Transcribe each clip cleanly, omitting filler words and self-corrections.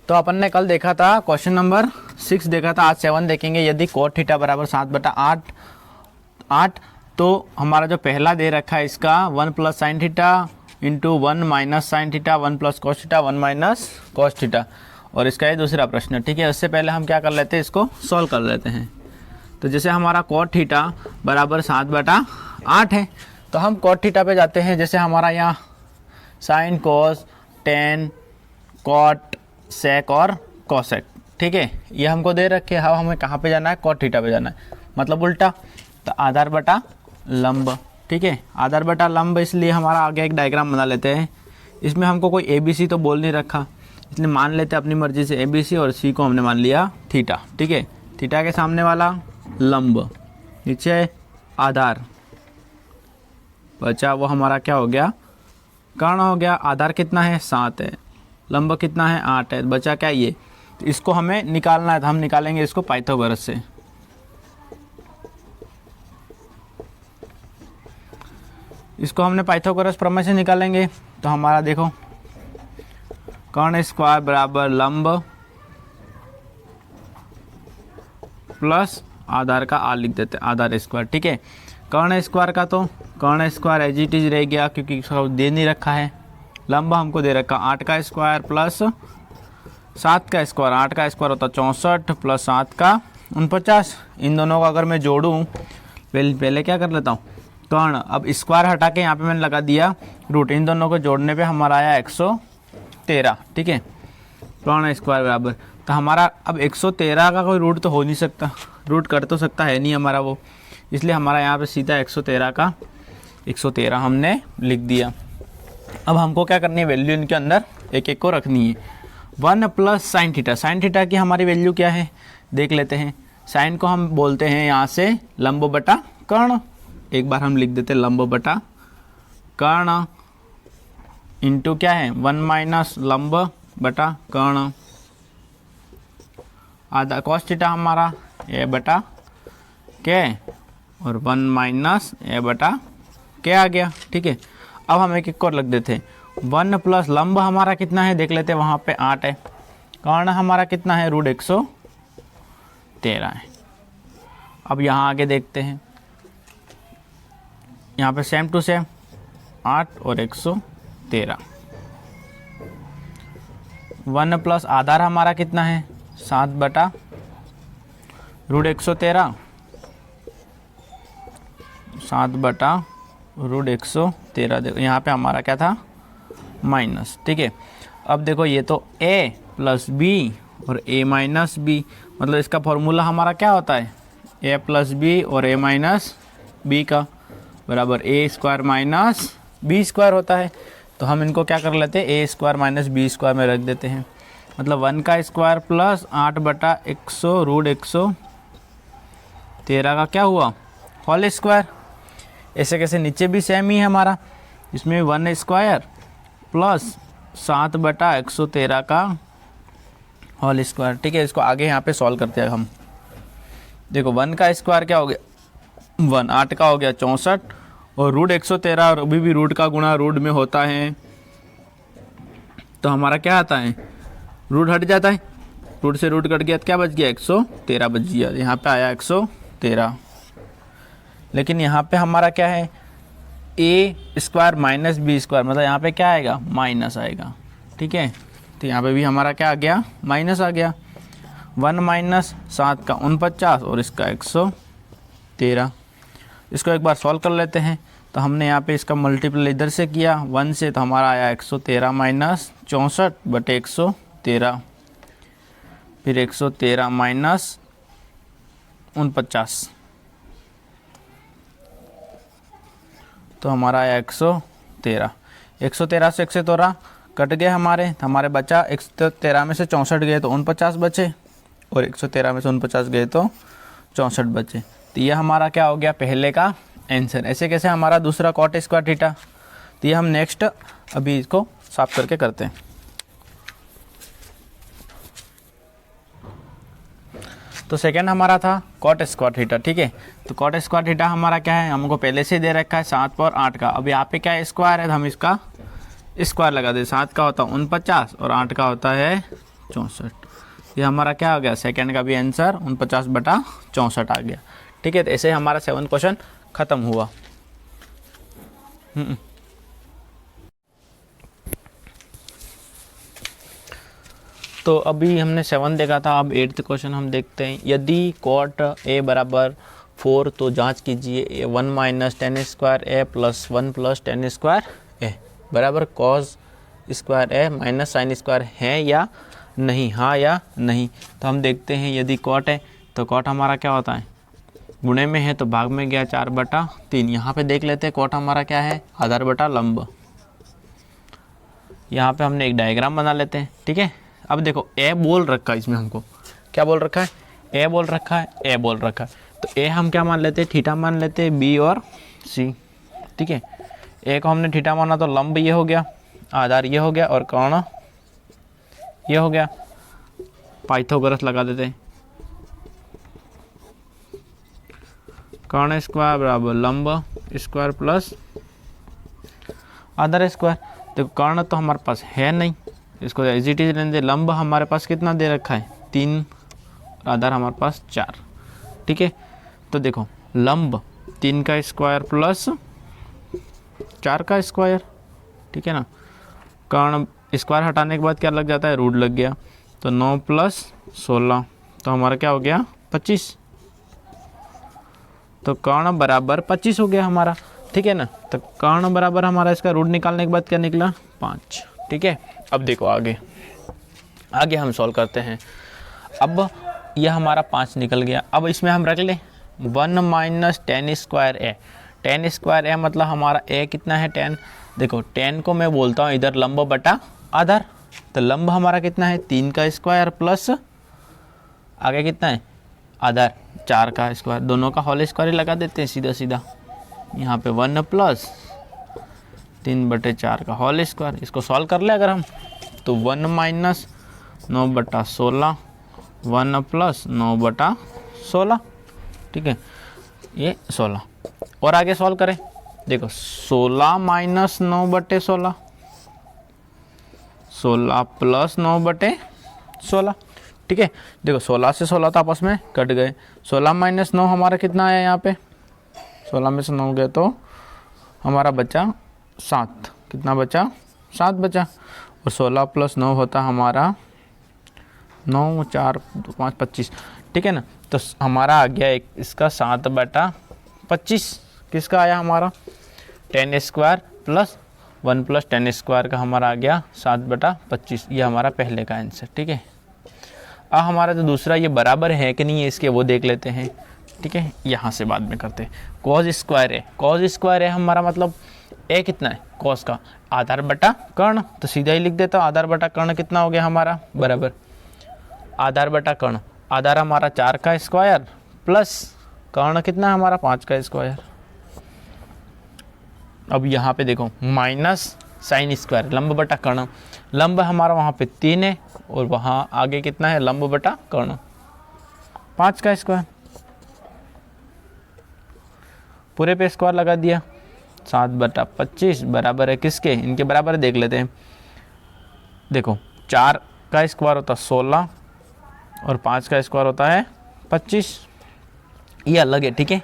तो अपन ने कल देखा था क्वेश्चन नंबर 6 देखा था, आज 7 देखेंगे। यदि cot थीटा बराबर 7/8 तो हमारा जो पहला दे रखा है इसका 1 plus sine theta into 1 minus sine theta 1 plus cos theta 1 minus cos theta, और इसका ये दूसरा प्रश्न। ठीक है, उससे पहले हम क्या कर लेते हैं, इसको सॉल्व कर लेते हैं। तो जैसे हमारा cot थीटा बराबर 7/8 है तो हम cot थीटा पे जाते हैं। जैसे हमारा यहाँ sine cos tan cot sec और कोसेक, ठीक है, ये हमको दे रखे हैं। हमें कहाँ पे जाना है, cot थीटा पे जाना है, मतलब उल्टा। तो आधार बटा लंब, ठीक है, आधार बटा लंब, इसलिए हमारा आगे एक डायग्राम बना लेते हैं। इसमें हमको कोई ए बी सी तो बोल नहीं रखा, इसलिए मान लेते हैं अपनी मर्जी से ए बी सी, और सी को हमने मान लिया थीटा। ठीक है, थीटा के सामने वाला लंब, नीचे आधार, बचा वो हमारा क्या हो गया, कर्ण हो गया। आधार कितना है, 7 है, लंब कितना है, 8 है, बचा क्या ये। तो इसको हमें निकालना है, तो हम निकालेंगे इसको पाइथागोरस से। इसको हमने पाइथागोरस प्रमेय से निकालेंगे। तो हमारा देखो कर्ण स्क्वायर बराबर लंब प्लस आधार का आ लिख देते हैं, आधार स्क्वायर। ठीक है, कर्ण स्क्वायर का तो कर्ण स्क्वायर एज इट इज रह गया, क्योंकि इसका दे नहीं रखा है। लंब हमको दे रखा 8 का स्क्वायर प्लस 7 का स्क्वायर, 8 का स्क्वायर होता 64 प्लस 7 का 49। इन दोनों का अगर मैं जोड़ूँ, पहले क्या कर लेता हूँ, कर्ण, अब स्क्वायर हटा के यहाँ पे मैंने लगा दिया रूट। इन दोनों को जोड़ने पे हमारा आया 113। ठीक है, कर्ण स्क्वायर बराबर, तो हमारा अब 113 का कोई रूट तो हो नहीं सकता, रूट कर तो सकता है नहीं हमारा वो, इसलिए हमारा यहाँ पे सीधा 113 का 113 हमने लिख दिया। अब हमको क्या करनी है, वैल्यू इनके अंदर एक एक को रखनी है। 1 plus sine theta, sine theta की हमारी वैल्यू क्या है देख लेते हैं। साइन को हम बोलते हैं यहाँ से लंब बटा कर्ण, एक बार हम लिख देते हैं लंब बटा कर्ण इंटू क्या है 1 माइनस लंब बटा कर्ण, आधा कॉस थीटा हमारा ए बटा के, और 1 माइनस ए बटा के आ गया। ठीक है, अब हम एक एक और लिख देते हैं। 1 प्लस लंब हमारा कितना है देख लेते हैं, वहाँ पे 8 है, कर्ण हमारा कितना है रूट 113 है। अब यहाँ आगे देखते हैं, यहाँ पे सेम टू सेम 8 और 113। 1 प्लस आधार हमारा कितना है 7 बटा रूट 113, 7 बटा रूट 113। देखो यहाँ पे हमारा क्या था माइनस। ठीक है, अब देखो ये तो a प्लस बी और a माइनस बी, मतलब इसका फॉर्मूला हमारा क्या होता है, a प्लस बी और a माइनस बी का बराबर a square minus B square होता है। तो हम इनको क्या कर लेते हैं, a square minus B square में रख देते हैं, मतलब 1 का स्क्वायर प्लस 8 बटा 100 रूट 113 का क्या हुआ होल स्क्वायर। ऐसे कैसे नीचे भी सेम ही है हमारा, इसमें 1 स्क्वायर प्लस 7 बटा 113 का होल स्क्वायर। ठीक है, इसको आगे यहाँ पे सॉल्व करते हैं हम। देखो 1 का स्क्वायर क्या हो गया 1, 8 का हो गया 64, और रूट 113, और अभी भी रूट का गुणा रूट में होता है, तो हमारा क्या आता है रूट हट जाता है, रूट से रूट कट गया तो क्या बच गया 113 बच गया, यहाँ पे आया 113। लेकिन यहाँ पे हमारा क्या है a square minus B square, मतलब यहाँ पे क्या आएगा माइनस आएगा। ठीक है, तो यहाँ पे भी हमारा क्या आ गया माइनस आ गया। 1 माइनस 7 का 49 और इसका 113। इसको एक बार सॉल्व कर लेते हैं। तो हमने यहाँ पे इसका मल्टीपल इधर से किया 1 से, तो हमारा आया 113 माइनस 64 बटे 113, फिर 113 माइनस 49, तो हमारा आया 113। 113 से 113 कट गए हमारे, तो हमारे बचा 113 में से 64 गए तो 49 बचे, और 113 में से 49 गए तो 64 बचे। तो ये हमारा क्या हो गया पहले का आंसर। ऐसे कैसे हमारा दूसरा cot स्क्वायर थीटा, तो ये हम नेक्स्ट अभी इसको साफ करके करते हैं। तो सेकंड हमारा था cot स्क्वायर थीटा। ठीक है, तो cot स्क्वायर थीटा हमारा क्या है, हमको पहले से दे रखा है 7 और 8 का। अब यहाँ पे क्या है स्क्वायर है, तो हम इसका स्क्वायर लगा दे। 7 का होता है 49 और 8 का होता है 64। ये हमारा क्या आ गया, सेकंड का भी आंसर 49/64 आ गया। ठीक है, तो ऐसे हमारा 7 क्वेश्चन खत्म हुआ। तो अभी हमने 7 देखा था, अब 8th क्वेश्चन हम देखते हैं। यदि कॉट ए बराबर 4 तो जांच कीजिए 1 माइनस टेन स्क्वायर ए प्लस 1 प्लस टेन स्क्वायर ए बराबर कॉस स्क्वायर ए माइनस साइन स्क्वायर है या नहीं, हाँ या नहीं। तो हम देखते हैं, यदि कॉट है तो कॉट हमारा क्या होता है, गुणे में है तो भाग में गया 4/3। यहाँ पे देख लेते हैं कॉट हमारा क्या है, आधार बटा लंब। यहाँ पे हमने एक डायग्राम बना लेते हैं। ठीक है, अब देखो ए बोल रखा है, इसमें हमको क्या बोल रखा है, ए बोल रखा है, ए बोल रखा है। तो ए हम क्या मान लेते हैं, थीटा मान लेते हैं, बी और सी। ठीक है, ए को हमने थीटा माना तो लंब ये हो गया, आधार ये हो गया और कर्ण ये हो गया। पाइथागोरस लगा देते हैं, कर्ण स्क्वायर बराबर लंब स्क्वायर प्लस आधार स्क्वायर। देखो कर्ण तो हमारे पास है नहीं, इसको एज इट इज रहने दे। लंब हमारे पास कितना दे रखा है, 3, आधार हमारे पास 4। ठीक है, तो देखो लंब 3 का स्क्वायर प्लस 4 का स्क्वायर। ठीक है ना, कर्ण स्क्वायर हटाने के बाद क्या लग जाता है, रूट लग गया। तो 9 प्लस 16 तो हमारा क्या हो गया, 25। तो कर्ण बराबर 25 हो गया हमारा। ठीक है ना, तो कर्ण बराबर हमारा इसका रूट निकालने के बाद क्या निकला, 5। ठीक है, अब देखो आगे हम सॉल्व करते हैं। अब यह हमारा 5 निकल गया। अब इसमें हम रख ले 1 माइनस टेन स्क्वायर ए। टेन स्क्वायर ए मतलब हमारा ए कितना है, 10। देखो 10 को मैं बोलता हूँ इधर लंब बटा आधार। तो लंब हमारा कितना है, 3 का स्क्वायर प्लस आगे कितना है, आधार 4 का स्क्वायर। दोनों का होल स्क्वायर लगा देते हैं सीधा सीधा। यहाँ पे 1 प्लस 3/4 का होल स्क्वायर। इसको सॉल्व कर ले अगर हम, तो 1 माइनस 9/16, 1 प्लस 9/16। ठीक है, ये 16। और आगे सॉल्व करें, देखो 16 माइनस 9/16, 16 प्लस 9/16। ठीक है, देखो 16 से 16 तो आपस में कट गए। 16 माइनस 9 हमारा कितना आया, यहाँ पे 16 में से 9 गए तो हमारा बचा 7। कितना बचा, 7 बचा। और 16 प्लस 9 होता हमारा 9, 4, 5, 25। ठीक है ना, तो हमारा आ गया एक इसका 7/25। किसका आया हमारा, ten square plus 1 plus ten square का हमारा आ गया 7/25। ये हमारा पहले का आंसर। ठीक है, अब हमारा जो दूसरा ये बराबर है कि नहीं है इसके वो देख लेते हैं। ठीक है, यहाँ से बाद में करते हैं। कॉस स्क्वायर है, कॉस स्क्वायर है हमारा मतलब ए कितना है, कॉस का आधार बटा कर्ण। तो सीधा ही लिख देता हूँ, आधार बटा कर्ण कितना हो गया हमारा, बराबर आधार बटा कर्ण। आधार हमारा 4 का स्क्वायर प्लस कर्ण कितना है हमारा, 5 का स्क्वायर। अब यहाँ पे देखो माइनस साइन स्क्वायर, लंब बटा कर्ण। लंब हमारा वहाँ पे 3 है और वहाँ आगे कितना है, लंब बटा कर्ण 5 का स्क्वायर। पूरे पे स्क्वायर लगा दिया, 7/25 बराबर है किसके, इनके बराबर देख लेते हैं। देखो 4 का स्क्वायर होता है 16 और 5 का स्क्वायर होता है 25। ये अलग है। ठीक है,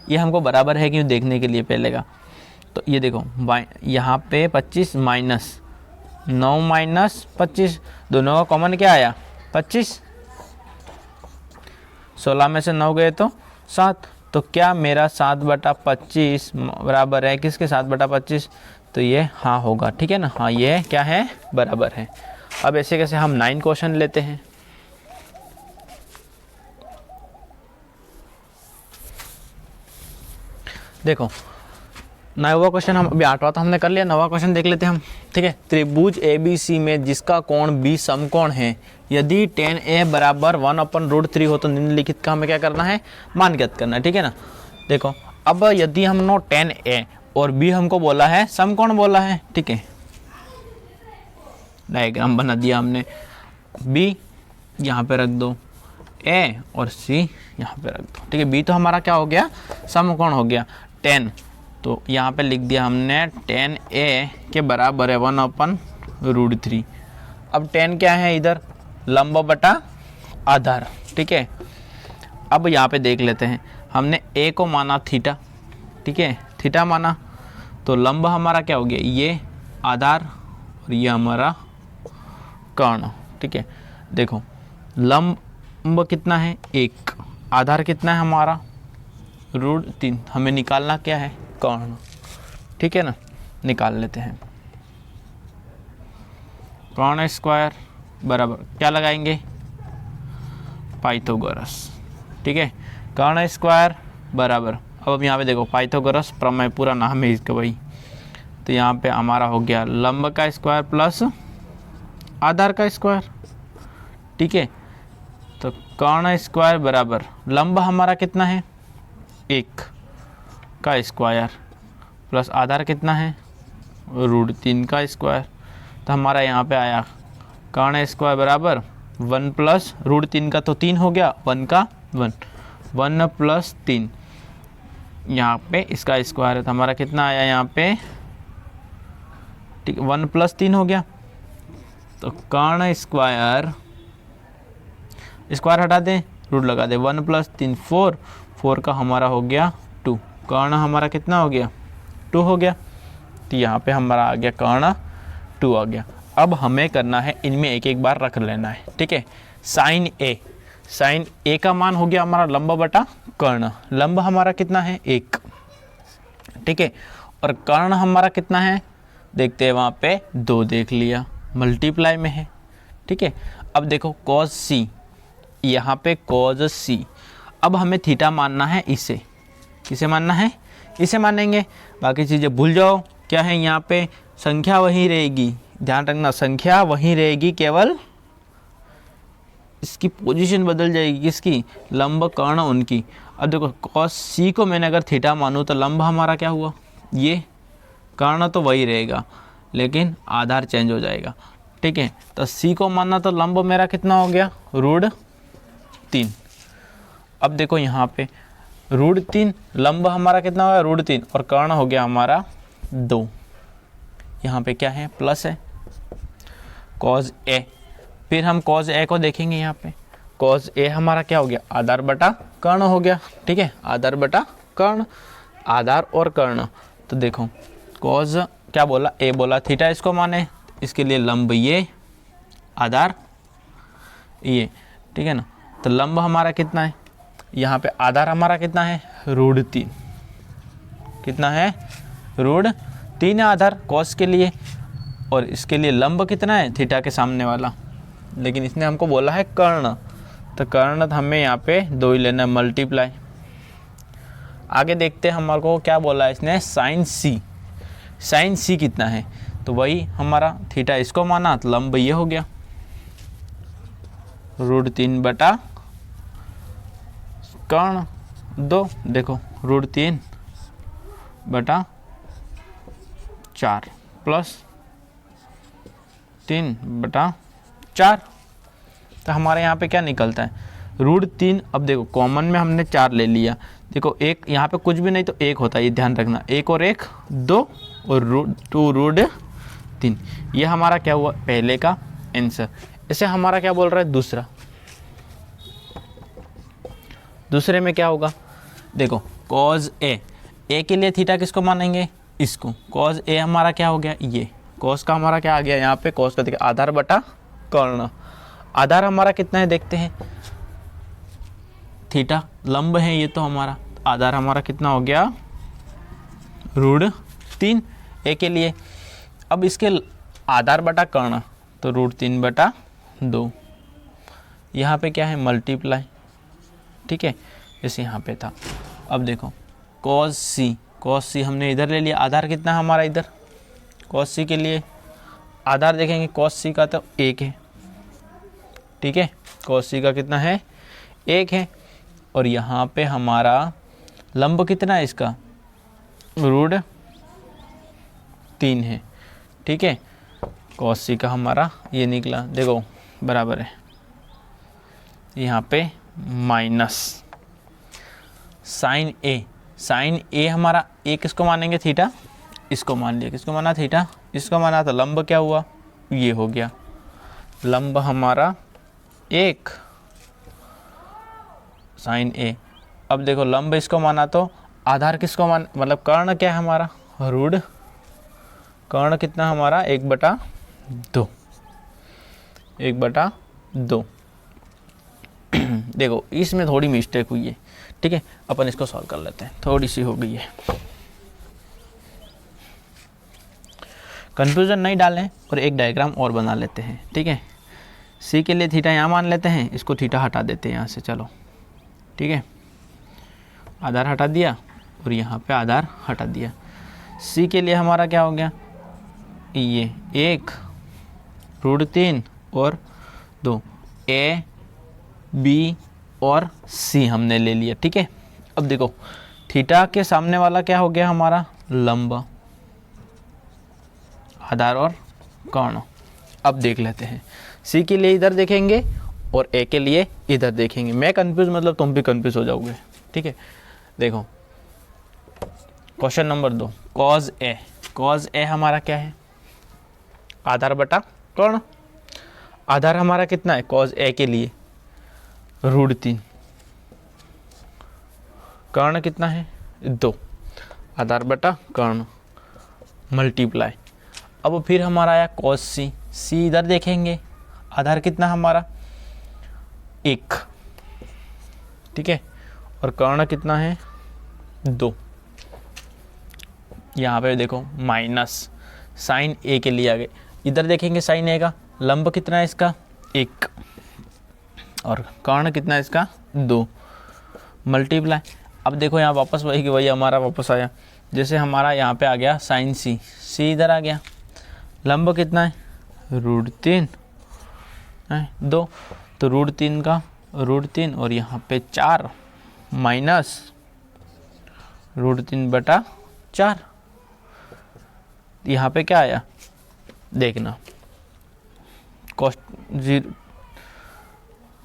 ये हमको बराबर है क्यों देखने के लिए पहले का। तो ये देखो यहाँ पे 25 माइनस 9 माइनस 25, दोनों का कॉमन क्या आया, 25। 16 में से 9 गए तो 7। तो क्या मेरा 7/25 बराबर है किसके, 7/25। तो ये हाँ होगा। ठीक है ना, हाँ ये क्या है, बराबर है। अब ऐसे कैसे हम 9 क्वेश्चन लेते हैं। देखो 9वां क्वेश्चन हम अभी 8वां तो हमने कर लिया, 9वां क्वेश्चन देख लेते हैं हम। ठीक है, त्रिभुज ABC में जिसका कोण B समकोण है, यदि tan A बराबर 1/√3 हो तो निम्नलिखित का हमें क्या करना है, मान ज्ञात करना है। ठीक है ना, देखो अब यदि हमने tan A और B हमको बोला है समकोण बोला है। ठीक है, डायग्राम बना दिया हमने, B यहाँ पे रख दो, A और C यहाँ पे रख दो। ठीक है, B तो हमारा क्या हो गया, समकोण हो गया। tan तो यहाँ पे लिख दिया हमने tan A के बराबर है 1/√3। अब tan क्या है इधर, लंब बटा आधार, ठीक है। अब यहाँ पे देख लेते हैं, हमने ए को माना थीटा, ठीक है, थीटा माना, तो लंब हमारा क्या हो गया, ये आधार और ये हमारा कर्ण, ठीक है। देखो लंब कितना है 1, आधार कितना है हमारा √3, हमें निकालना क्या है कर्ण, ठीक है ना, निकाल लेते हैं। कर्ण स्क्वायर बराबर क्या लगाएंगे, पाइथागोरस, ठीक है। कर्ण स्क्वायर बराबर, अब यहाँ पे देखो पाइथागोरस प्रमेय पूरा नाम है इसका भाई, तो यहाँ पे हमारा हो गया लंब का स्क्वायर प्लस आधार का स्क्वायर, ठीक है। तो कर्ण स्क्वायर बराबर लंब हमारा कितना है 1 का स्क्वायर प्लस आधार कितना है √3 का स्क्वायर, तो हमारा यहाँ पे आया कर्ण स्क्वायर बराबर 1 प्लस √3 का तो 3 हो गया, 1 का 1 प्लस 3, यहाँ पे इसका स्क्वायर है तो हमारा कितना आया यहाँ पे, ठीक, 1 प्लस 3 हो गया। तो कर्ण स्क्वायर, स्क्वायर हटा दें रूट लगा दे, 1 प्लस 3 4, 4 का हमारा हो गया 2, कर्ण हमारा कितना हो गया 2 हो गया, तो यहाँ पे हमारा आ गया कर्ण 2 आ गया। अब हमें करना है इनमें एक एक बार रख लेना है, ठीक है। साइन ए का मान हो गया हमारा लंब बटा कर्ण, लंब हमारा कितना है 1, ठीक है, और कर्ण हमारा कितना है देखते हैं, वहाँ पे 2 देख लिया, मल्टीप्लाई में है, ठीक है। अब देखो कॉस सी, यहाँ पे कॉस सी, अब हमें थीटा मानना है इसे, किसे मानना है, इसे मानेंगे, बाकी चीज़ें भूल जाओ, क्या है यहाँ पे संख्या वही रहेगी, ध्यान रखना संख्या वही रहेगी, केवल इसकी पोजीशन बदल जाएगी, किसकी, लंब कर्ण उनकी। अब देखो कॉस सी को मैंने अगर थीटा मानूँ तो लंब हमारा क्या हुआ, ये कर्ण तो वही रहेगा लेकिन आधार चेंज हो जाएगा, ठीक है। तो सी को मानना तो लंब मेरा कितना हो गया √3। अब देखो यहाँ पे √3, लंब हमारा कितना हो गया √3 और कर्ण हो गया हमारा 2, यहाँ पे क्या है प्लस है कॉस ए, फिर हम कॉस ए को देखेंगे, यहाँ पे कॉस ए हमारा क्या हो गया आधार बटा कर्ण हो गया, ठीक है, आधार बटा कर्ण, आधार और कर्ण। तो देखो कॉस क्या बोला, ए बोला थीटा इसको माने, इसके लिए लंब ये आधार ये, ठीक है ना। तो लंब हमारा कितना है, यहाँ पे आधार हमारा कितना है √3, कितना है √3 है आधार कॉस के लिए, और इसके लिए लंब कितना है थीटा के सामने वाला, लेकिन इसने हमको बोला है कर्ण, तो कर्ण हमें यहाँ पे 2 ही लेना है, मल्टीप्लाई। आगे देखते हैं हमारे को क्या बोला है इसने, साइन सी, साइन सी कितना है, तो वही हमारा थीटा इसको माना तो लंब ये हो गया √3 बटा कर्ण 2, देखो √3 बटा 4 प्लस 3 बटा 4, तो हमारे यहाँ पे क्या निकलता है √3। अब देखो कॉमन में हमने 4 ले लिया, देखो एक यहाँ पे कुछ भी नहीं तो 1 होता है, ये ध्यान रखना, 1 और 1 2 और √3, ये हमारा क्या हुआ पहले का आंसर। इसे हमारा क्या बोल रहा है दूसरे में क्या होगा, देखो कॉज ए के लिए थीटा किसको मानेंगे, इसको, कॉज ए हमारा क्या हो गया, ये कॉस का हमारा क्या आ गया यहाँ पे, कॉस का देखिए आधार बटा कर्ण, आधार हमारा कितना है देखते हैं, थीटा लंब है ये तो हमारा, आधार हमारा कितना हो गया √3 ए के लिए। अब इसके आधार बटा कर्ण तो √3 बटा 2, यहाँ पे क्या है मल्टीप्लाई, ठीक है, जैसे यहाँ पे था। अब देखो कॉस सी हमने इधर ले लिया, आधार कितना है हमारा इधर, कॉस सी के लिए आधार देखेंगे कॉस सी का तो 1 है, ठीक है, कॉस सी का कितना है 1 है, और यहाँ पे हमारा लंब कितना है इसका √3 है, ठीक है, कॉस सी का हमारा ये निकला, देखो बराबर है यहाँ पे माइनस साइन ए हमारा ए किसको मानेंगे थीटा, इसको मान लिया, किसको माना थीटा, इसको माना, तो लंब क्या हुआ ये हो गया, लंब हमारा 1 साइन ए। अब देखो लंब इसको माना तो आधार किसको मान, मतलब कर्ण क्या है हमारा, रूढ़। कर्ण कितना हमारा 1/2, 1/2। देखो इसमें थोड़ी मिस्टेक हुई है, ठीक है, अपन इसको सॉल्व कर लेते हैं, थोड़ी सी हो गई है। कंफ्यूजन नहीं डालें और एक डायग्राम और बना लेते हैं, ठीक है। सी के लिए थीटा यहाँ मान लेते हैं, इसको थीटा हटा देते हैं यहाँ से, चलो ठीक है। आधार हटा दिया और यहाँ पे आधार हटा दिया। सी के लिए हमारा क्या हो गया, ये 1√3 और 2, ए बी और सी हमने ले लिया, ठीक है। अब देखो थीटा के सामने वाला क्या हो गया हमारा, लंब, आधार और कर्ण। अब देख लेते हैं, सी के लिए इधर देखेंगे और ए के लिए इधर देखेंगे। मैं कंफ्यूज मतलब तुम भी कंफ्यूज हो जाओगे, ठीक है। देखो क्वेश्चन नंबर 2, कॉज ए। कॉज ए हमारा क्या है, आधार बटा कर्ण। आधार हमारा कितना है कॉज ए के लिए, √3। कर्ण कितना है 2, आधार बटा कर्ण मल्टीप्लाई। अब फिर हमारा आया कॉस सी। सी इधर देखेंगे, आधार कितना हमारा 1, ठीक है, और कर्ण कितना है 2। यहाँ पे देखो माइनस साइन ए के लिए आ गए, इधर देखेंगे साइन ए का, लंब कितना है इसका 1 और कर्ण कितना है इसका 2 मल्टीप्लाई। अब देखो यहाँ वापस वही कि वही हमारा वापस आया, जैसे हमारा यहाँ पे आ गया साइन सी, सी इधर आ गया, लंब कितना है √3 है 2, तो √3 का √3 और यहाँ पे 4 माइनस √3/4। यहाँ पे क्या आया देखना, कॉस्ट 0।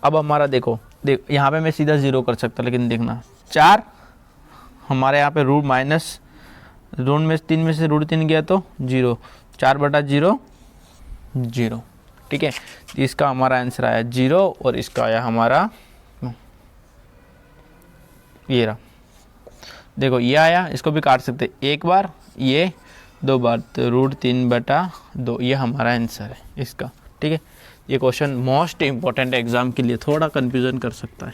अब हमारा देखो यहाँ पे मैं सीधा 0 कर सकता, लेकिन देखना 4 हमारे यहाँ पे रूट माइनस रूट में 3 में से √3 गया तो 0, 4/0 0, ठीक है। तो इसका हमारा आंसर आया 0 और इसका आया हमारा ये रहा। देखो ये आया, इसको भी काट सकते एक बार, ये 2 बार, तो √3/2 ये हमारा आंसर है इसका, ठीक है। ये क्वेश्चन मोस्ट इम्पोर्टेंट एग्जाम के लिए थोड़ा कंफ्यूजन कर सकता है,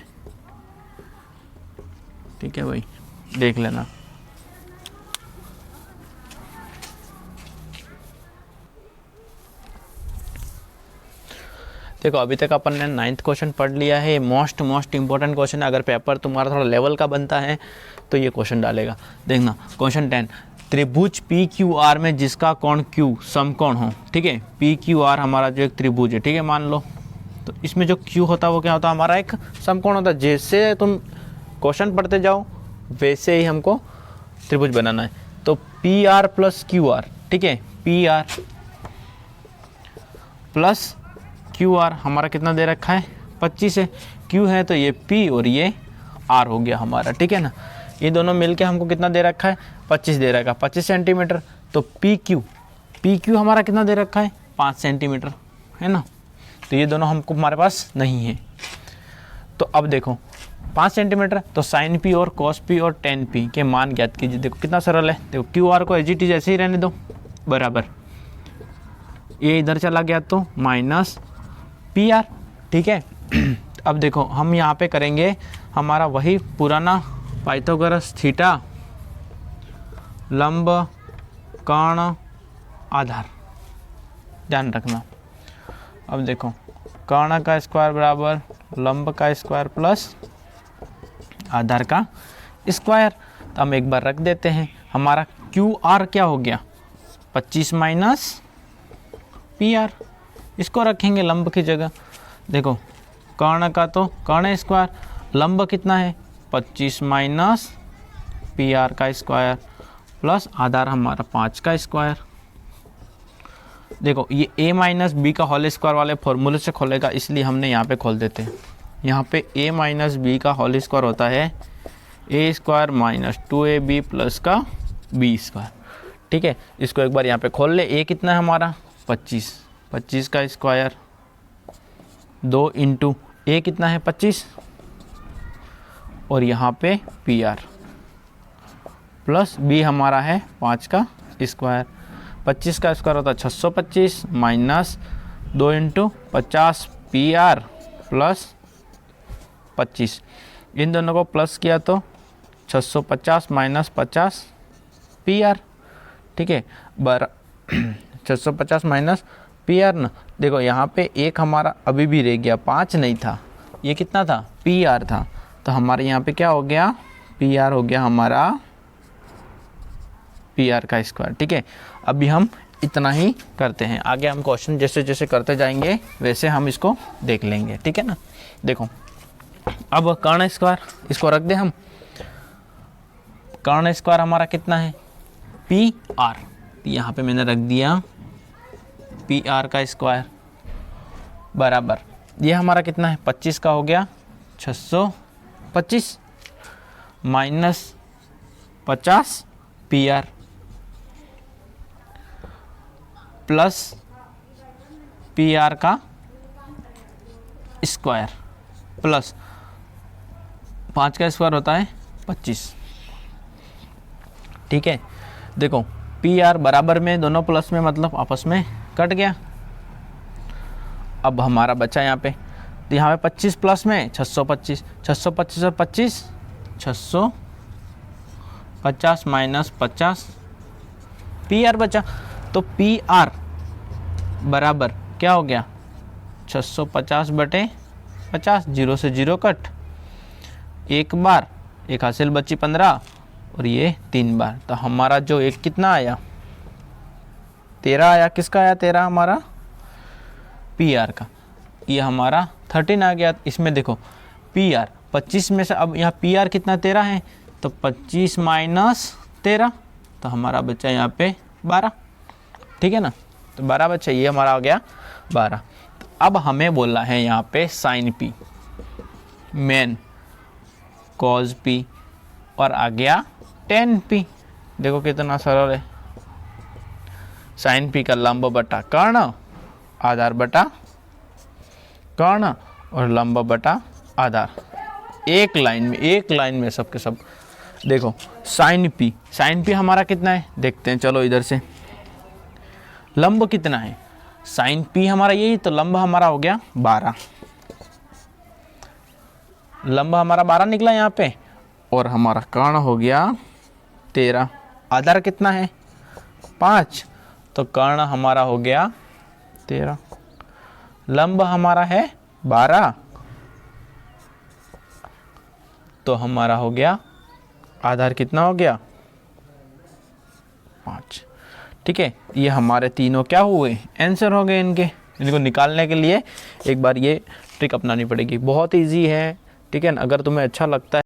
ठीक है भाई, देख लेना। देखो अभी तक अपन ने 9th क्वेश्चन पढ़ लिया है। मोस्ट इम्पोर्टेंट क्वेश्चन है, अगर पेपर तुम्हारा थोड़ा लेवल का बनता है तो ये क्वेश्चन डालेगा। देखना क्वेश्चन 10, त्रिभुज PQR में जिसका कोण Q समकोण हो, ठीक है। PQR हमारा जो एक त्रिभुज है, ठीक है, मान लो, तो इसमें जो Q होता है वो क्या होता है हमारा एक समकोण होता है। जैसे तुम क्वेश्चन पढ़ते जाओ वैसे ही हमको त्रिभुज बनाना है। तो PR + QR, ठीक है, PR + QR हमारा कितना दे रखा है 25 है, Q है तो ये P और ये R हो गया हमारा, ठीक है ना। ये दोनों मिलके हमको कितना दे रखा है 25 दे रखा है, 25 सेंटीमीटर। तो PQ हमारा कितना दे रखा है 5 सेंटीमीटर, है ना। तो ये दोनों हमको हमारे पास नहीं है। तो अब देखो 5 सेंटीमीटर, तो साइन P और cos P और tan P के मान ज्ञात कीजिए। देखो कितना सरल है, देखो QR को एज इट इज ऐसे ही रहने दो, बराबर ये इधर चला गया तो माइनस PR, ठीक है। अब देखो हम यहाँ पे करेंगे हमारा वही पुराना पाइथागोरस थीटा लंब कर्ण आधार, ध्यान रखना। अब देखो कर्ण का स्क्वायर बराबर लंब का स्क्वायर प्लस आधार का स्क्वायर। तो हम एक बार रख देते हैं, हमारा QR क्या हो गया 25 माइनस PR, इसको रखेंगे लंब की जगह। देखो कर्ण का तो कर्ण स्क्वायर, लंब कितना है 25 माइनस PR का स्क्वायर प्लस आधार हमारा 5 का स्क्वायर। देखो ये A - B का होल स्क्वायर वाले फॉर्मूले से खोलेगा, इसलिए हमने यहाँ पे खोल देते हैं। यहाँ पे A - B का होल स्क्वायर होता है A² - 2AB प्लस का B स्क्वायर, ठीक है। इसको एक बार यहाँ पे खोल ले। A कितना है हमारा 25 का स्क्वायर 2 × ए कितना है 25 और यहाँ पे पी आर प्लस बी हमारा है 5 का स्क्वायर। 25 का स्क्वायर होता है 625 minus 2 into 50 P R plus 25। इन दोनों को प्लस किया तो 650 माइनस 50 पी आर। ठीक है 650 माइनस पी आर ना। देखो यहाँ पे एक हमारा अभी भी रह गया, 5 नहीं था, ये कितना था पी आर था। तो हमारे यहाँ पे क्या हो गया पी आर हो गया हमारा पी आर का स्क्वायर। ठीक है अभी हम इतना ही करते हैं, आगे हम क्वेश्चन जैसे जैसे करते जाएंगे वैसे हम इसको देख लेंगे। ठीक है ना। देखो अब कर्ण स्क्वायर इसको रख दे हम। कर्ण स्क्वायर हमारा कितना है पी आर, यहाँ पे मैंने रख दिया पी आर का स्क्वायर बराबर ये हमारा कितना है 25 का हो गया 625 minus 50 P R plus P R का स्क्वायर प्लस 5 का स्क्वायर होता है 25। ठीक है देखो पी आर बराबर में दोनों प्लस में मतलब आपस में कट गया। अब हमारा बचा यहाँ पे, तो यहाँ पे 25 प्लस में 625, 625 और 25 650 माइनस 50 पी आर बचा। तो पी आर बराबर क्या हो गया 650 बटे 50, 0 से 0 कट, एक बार एक हासिल बची 15 और ये 3 बार। तो हमारा जो एक कितना आया 13 आया। किसका आया 13 हमारा पी आर का। ये हमारा 13 आ गया। इसमें देखो पी आर 25 में से अब यहाँ पी आर कितना 13 है तो 25 माइनस 13 तो हमारा बचा यहाँ पे 12। ठीक है ना। तो 12 बचा, ये हमारा आ गया 12। तो अब हमें बोलना है यहाँ पे साइन पी मेन कॉज पी और आ गया टेन पी। देखो कितना सरल है। साइन पी का लंब बटा कर्ण, आधार बटा कर्ण और लंब बटा आधार, एक लाइन में सबके सब। देखो साइन पी हमारा कितना है देखते हैं। चलो इधर से लंब कितना है साइन पी हमारा यही, तो लंब हमारा हो गया 12। लंब हमारा 12 निकला यहाँ पे और हमारा कर्ण हो गया 13। आधार कितना है 5 तो कर्ण हमारा हो गया 13। लंब हमारा है 12 तो हमारा हो गया आधार कितना हो गया 5। ठीक है ये हमारे तीनों क्या हुए आंसर हो गए इनके। इनको निकालने के लिए एक बार ये ट्रिक अपनानी पड़ेगी, बहुत इजी है। ठीक है ना। अगर तुम्हें अच्छा लगता है